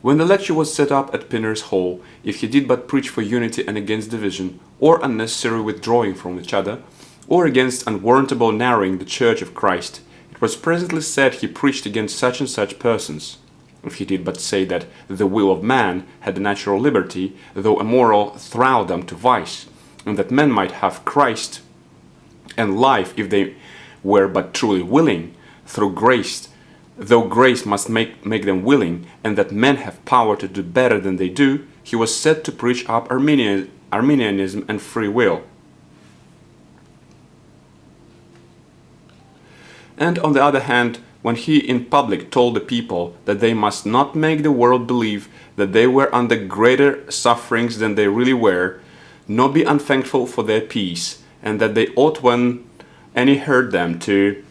When the lecture was set up at Pinner's Hall, if he did but preach for unity and against division, or unnecessary withdrawing from each other, or against unwarrantable narrowing the Church of Christ, it was presently said he preached against such and such persons. If he did but say that the will of man had a natural liberty, though immoral thraldom to vice, and that men might have Christ and life if they were but truly willing, through grace, though grace must make them willing, and that men have power to do better than they do, he was said to preach up Arminianism and free will. And on the other hand, when he in public told the people that they must not make the world believe that they were under greater sufferings than they really were, nor be unthankful for their peace, and that they ought when any heard them to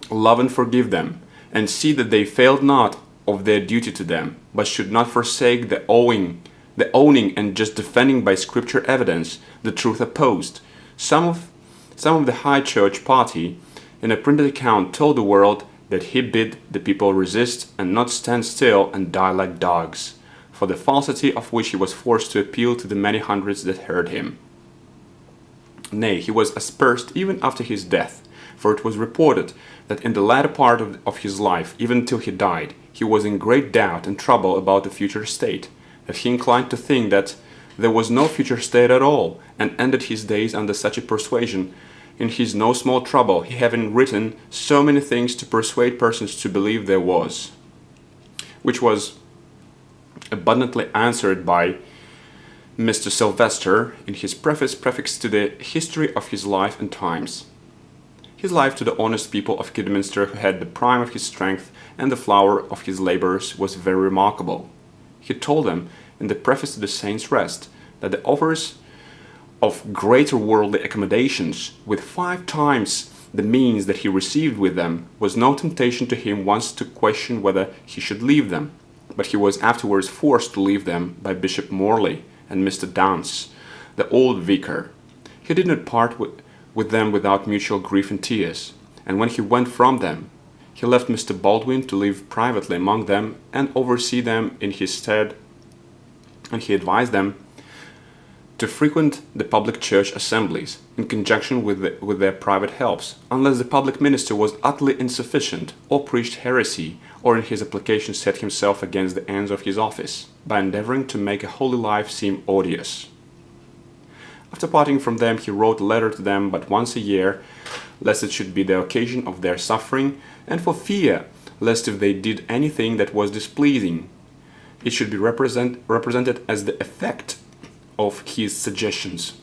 love and forgive them, and see that they failed not of their duty to them, but should not forsake the owning and just defending by scripture evidence the truth opposed. Some of the high church party in a printed account told the world that he bid the people resist and not stand still and die like dogs, for the falsity of which he was forced to appeal to the many hundreds that heard him. Nay, he was aspersed even after his death, for it was reported that in the latter part of his life, even till he died, he was in great doubt and trouble about the future state, that he inclined to think that there was no future state at all, and ended his days under such a persuasion, in his no small trouble, he having written so many things to persuade persons to believe there was, which was abundantly answered by Mr. Sylvester in his preface prefixed to the history of his life and times. His life to the honest people of Kidderminster, who had the prime of his strength and the flower of his labours, was very remarkable. He told them in the preface to the Saints' Rest that the offers of greater worldly accommodations, with 5 times the means that he received with them, was no temptation to him once to question whether he should leave them, but he was afterwards forced to leave them by Bishop Morley and Mr. Downes, the old vicar. He did not part with them without mutual grief and tears, and when he went from them, he left Mr. Baldwin to live privately among them and oversee them in his stead, and he advised them to frequent the public church assemblies in conjunction with their private helps, unless the public minister was utterly insufficient, or preached heresy, or in his application set himself against the ends of his office, by endeavouring to make a holy life seem odious. After parting from them, he wrote a letter to them but once a year, lest it should be the occasion of their suffering, and for fear lest if they did anything that was displeasing, it should be represented as the effect of his suggestions.